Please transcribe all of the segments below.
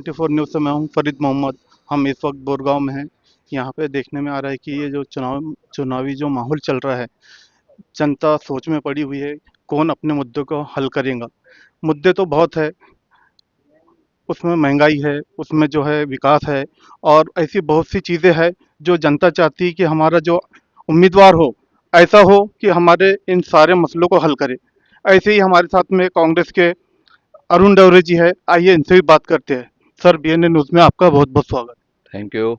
24 news से मैं हूं फरीद मोहम्मद। हम इस वक्त बोरगांव में हैं। यहाँ पे देखने में आ रहा है कि ये जो चुनावी जो माहौल चल रहा है, जनता सोच में पड़ी हुई है, कौन अपने मुद्दों को हल करेगा। मुद्दे तो बहुत है, उसमें महंगाई है, उसमें जो है विकास है, और ऐसी बहुत सी चीज़ें हैं जो जनता चाहती है कि हमारा जो उम्मीदवार हो, ऐसा हो कि हमारे इन सारे मसलों को हल करे। ऐसे ही हमारे साथ में कांग्रेस के अरुण डोरे जी है, आइए इनसे भी बात करते हैं। सर, बीएनए न्यूज़ में आपका बहुत बहुत स्वागत। Thank you.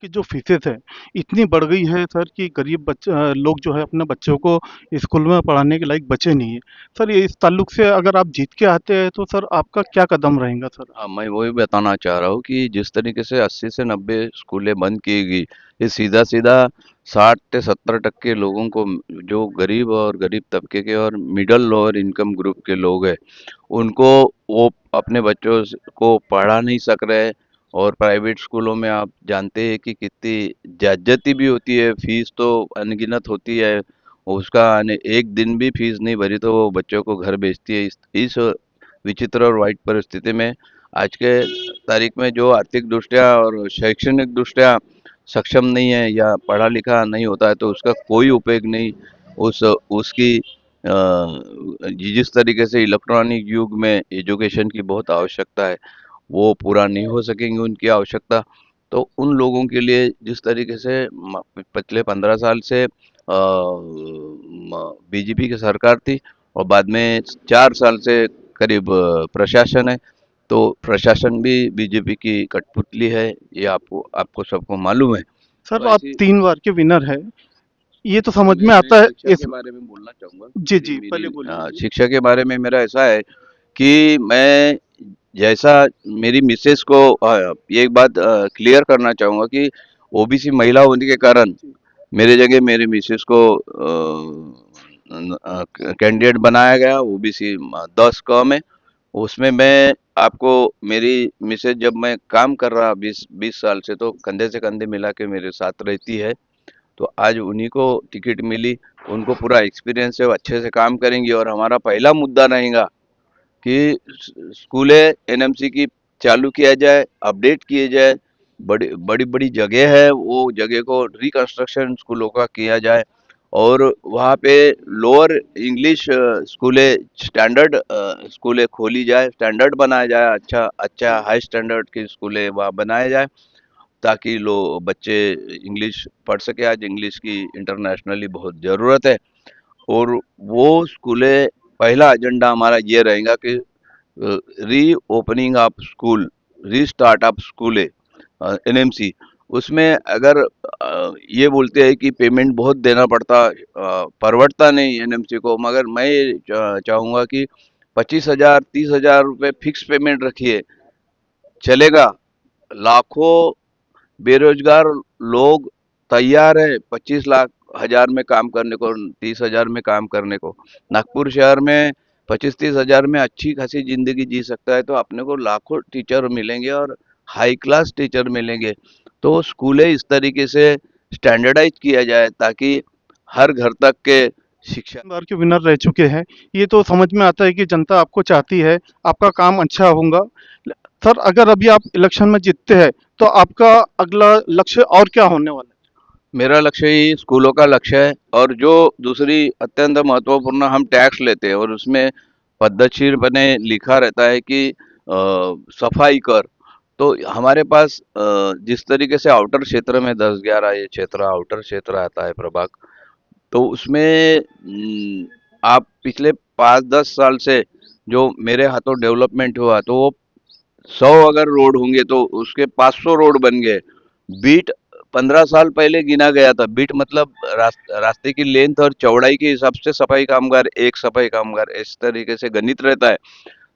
की जो फीसेस है इतनी बढ़ गई है सर कि गरीब लोग जो है अपने बच्चों को स्कूल में पढ़ाने के लायक बचे नहीं है। सर, ये इस ताल्लुक से अगर आप जीत के आते हैं तो सर आपका क्या कदम रहेगा सर? हाँ, मैं वही बताना चाह रहा हूँ कि जिस तरीके से 80 से 90 स्कूलें बंद की गई, ये सीधा सीधा 60 से 70% लोगों को, जो गरीब और गरीब तबके के और मिडल लोअर इनकम ग्रुप के लोग हैं, उनको, वो अपने बच्चों को पढ़ा नहीं सक रहे। और प्राइवेट स्कूलों में आप जानते हैं कि कितनी ज्यादती भी होती है, फीस तो अनगिनत होती है। उसका एक दिन भी फीस नहीं भरी तो वो बच्चों को घर भेजती है। इस विचित्र और वाइट परिस्थिति में आज के तारीख में जो आर्थिक दृष्टया और शैक्षणिक दृष्टया सक्षम नहीं है या पढ़ा लिखा नहीं होता है, तो उसका कोई उपयोग नहीं। उस उसकी जिस तरीके से इलेक्ट्रॉनिक युग में एजुकेशन की बहुत आवश्यकता है, वो पूरा नहीं हो सकेंगी उनकी आवश्यकता। तो उन लोगों के लिए जिस तरीके से पिछले 15 साल से बीजेपी की सरकार थी, और बाद में 4 साल से करीब प्रशासन है, तो प्रशासन भी बीजेपी की कठपुतली है, ये आपको आपको सबको मालूम है। सर, तो आप ऐसी 3 बार के विनर है, ये तो हाँ, समझ में मैं आता है शिक्षा इस। के बारे में बोलना चाहूँगा जी कि जी, मेरी पहले बोलिए जी। शिक्षा के बारे में मेरा ऐसा है कि मैं जैसा मेरी मिसेस को ये एक बात क्लियर करना चाहूँगा कि ओबीसी महिला होने के कारण जी मेरे जगह मेरे मिसेस को कैंडिडेट बनाया गया, ओबीसी 10 क में। उसमें मैं आपको, मेरी मिसेज जब मैं काम कर रहा 20 साल से, तो कंधे से कंधे मिला के मेरे साथ रहती है। तो आज उन्हीं को टिकट मिली, उनको पूरा एक्सपीरियंस है, वो अच्छे से काम करेंगी। और हमारा पहला मुद्दा रहेगा कि स्कूलें एनएमसी की चालू किया जाए, अपडेट किए जाए। बड़ी बड़ी बड़ी जगह है, वो जगह को रिकंस्ट्रक्शन स्कूलों का किया जाए, और वहाँ पे लोअर इंग्लिश स्कूलें, स्टैंडर्ड स्कूलें खोली जाए, स्टैंडर्ड बनाया जाए, अच्छा अच्छा हाई स्टैंडर्ड की स्कूलें वहाँ बनाया जाए, ताकि लो बच्चे इंग्लिश पढ़ सके। आज इंग्लिश की इंटरनेशनली बहुत ज़रूरत है। और वो स्कूलें, पहला एजेंडा हमारा ये रहेगा कि री opening of school, restart of school NMC. उसमें अगर ये बोलते हैं कि पेमेंट बहुत देना पड़ता, परवड़ता नहीं एनएमसी को, मगर मैं चाहूँगा कि 25,000 30,000 रुपये फिक्स पेमेंट रखिए, चलेगा। लाखों बेरोजगार लोग तैयार है 25 लाख हजार में काम करने को, 30,000 में काम करने को। नागपुर शहर में 25-30 हजार में अच्छी खासी जिंदगी जी सकता है, तो अपने को लाखों टीचर मिलेंगे और हाई क्लास टीचर मिलेंगे। तो स्कूलें इस तरीके से स्टैंडर्डाइज किया जाए ताकि हर घर तक के शिक्षा। 3 बार के विनर रह चुके हैं, ये तो समझ में आता है कि जनता आपको चाहती है, आपका काम अच्छा होगा। सर, अगर अभी आप इलेक्शन में जीतते हैं तो आपका अगला लक्ष्य और क्या होने वाला है? मेरा लक्ष्य ही स्कूलों का लक्ष्य है। और जो दूसरी अत्यंत महत्वपूर्ण, हम टैक्स लेते हैं और उसमें पद्धतशीर बने लिखा रहता है कि सफाई कर। तो हमारे पास जिस तरीके से आउटर क्षेत्र में 10-11 ये क्षेत्र आउटर क्षेत्र आता है प्रभाग, तो उसमें आप पिछले 5-10 साल से जो मेरे हाथों डेवलपमेंट हुआ, तो वो 100 अगर रोड होंगे तो उसके 500 रोड बन गए। बीट 15 साल पहले गिना गया था, बीट मतलब रास्ते की लेंथ और चौड़ाई के हिसाब से सफाई कामगार, एक सफाई कामगार, इस तरीके से गणित रहता है।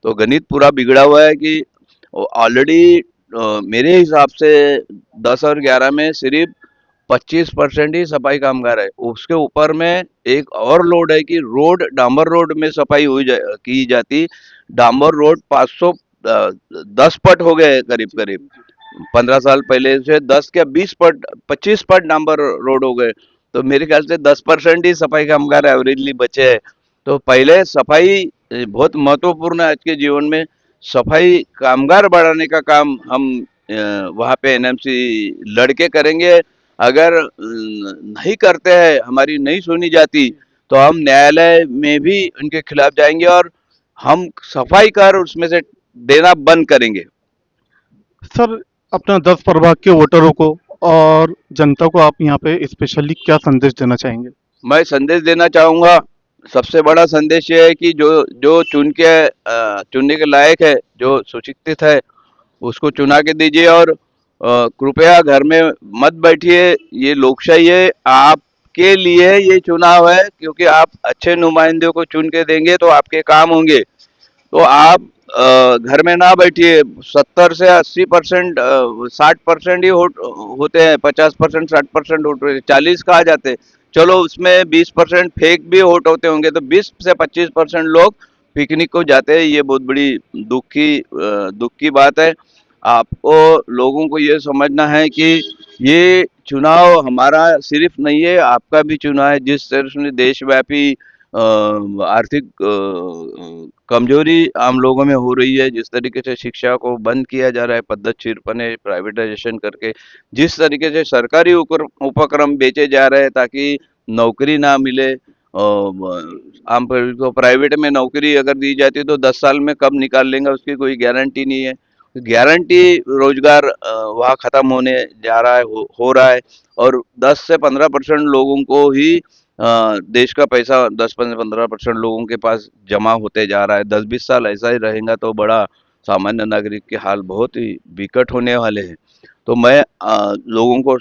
तो गणित पूरा बिगड़ा हुआ है कि ऑलरेडी मेरे हिसाब से 10 और 11 में सिर्फ 25% ही सफाई कामगार है। उसके ऊपर में एक और लोड है कि रोड, डांबर रोड में सफाई की जाती। डांबर रोड 500 10 पट हो गए करीब करीब। 15 साल पहले से 10 क्या 20 पट, 25 पट डांबर रोड हो गए। तो मेरे ख्याल से 10% ही सफाई कामगार एवरेजली बचे हैं। तो पहले सफाई बहुत महत्वपूर्ण है आज के जीवन में। सफाई कामगार बढ़ाने का काम हम वहाँ पे एनएमसी लड़के करेंगे। अगर नहीं करते हैं, हमारी नहीं सुनी जाती, तो हम न्यायालय में भी उनके खिलाफ जाएंगे और हम सफाई कर उसमें से देना बंद करेंगे। सर, अपना 10 प्रभाग के वोटरों को और जनता को आप यहाँ पे स्पेशली क्या संदेश देना चाहेंगे? मैं संदेश देना चाहूंगा, सबसे बड़ा संदेश ये है कि जो जो चुनने के लायक है, जो सुशिक्षित है, उसको चुना के दीजिए और कृपया घर में मत बैठिए। ये लोकशाही है, आपके लिए ये चुनाव है, क्योंकि आप अच्छे नुमाइंदों को चुन के देंगे तो आपके काम होंगे। तो आप घर में ना बैठिए। 70 से 80%, 60% ही होते हैं, 50% 60% वोट होते, 40 कहा जाते। चलो उसमें 20% फेक भी वोट होते होंगे, तो 20 से 25% लोग पिकनिक को जाते हैं। ये बहुत बड़ी दुख की बात है। आपको लोगों को ये समझना है कि ये चुनाव हमारा सिर्फ नहीं है, आपका भी चुनाव है। जिस तरह से देशव्यापी आर्थिक कमजोरी आम लोगों में हो रही है, जिस तरीके से शिक्षा को बंद किया जा रहा है पद्धतशीरपने प्राइवेटाइजेशन करके, जिस तरीके से सरकारी उपक्रम बेचे जा रहे हैं ताकि नौकरी ना मिले, आम पब्लिक को प्राइवेट में नौकरी अगर दी जाती है तो 10 साल में कब निकाल लेंगे उसकी कोई गारंटी नहीं है। गारंटी रोजगार वहाँ खत्म होने जा रहा है, हो रहा है। और 10 से 15% लोगों को ही देश का पैसा 10 से 15% लोगों के पास जमा होते जा रहा है। 10-20 साल ऐसा ही रहेगा तो बड़ा सामान्य नागरिक के हाल बहुत ही विकट होने वाले हैं। तो मैं लोगों को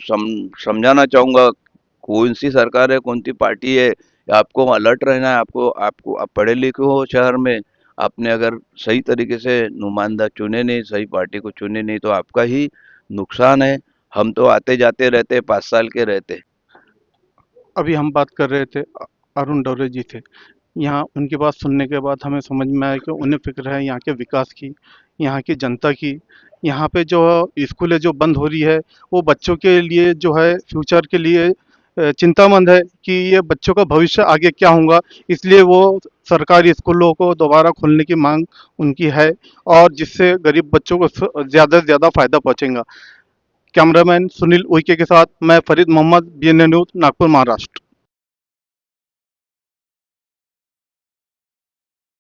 समझाना चाहूंगा, कौन सी सरकार है, कौन सी पार्टी है, आपको अलर्ट रहना है। आपको आपको आप पढ़े लिखे हो शहर में, आपने अगर सही तरीके से नुमाइंदा चुने नहीं, सही पार्टी को चुने नहीं, तो आपका ही नुकसान है। हम तो आते जाते रहते, 5 साल के रहते। अभी हम बात कर रहे थे अरुण डोरे जी से। यहाँ उनकी बात सुनने के बाद हमें समझ में आया कि उन्हें फ़िक्र है यहाँ के विकास की, यहाँ की जनता की। यहाँ पे जो स्कूलें जो बंद हो रही है, वो बच्चों के लिए जो है फ्यूचर के लिए चिंतामंद है कि ये बच्चों का भविष्य आगे क्या होगा। इसलिए वो सरकारी स्कूलों को दोबारा खोलने की मांग उनकी है, और जिससे गरीब बच्चों को ज़्यादा से ज़्यादा फ़ायदा पहुँचेगा। कैमरामैन सुनील उइके के साथ मैं फरीद मोहम्मद, BNN न्यूज़, नागपुर, महाराष्ट्र।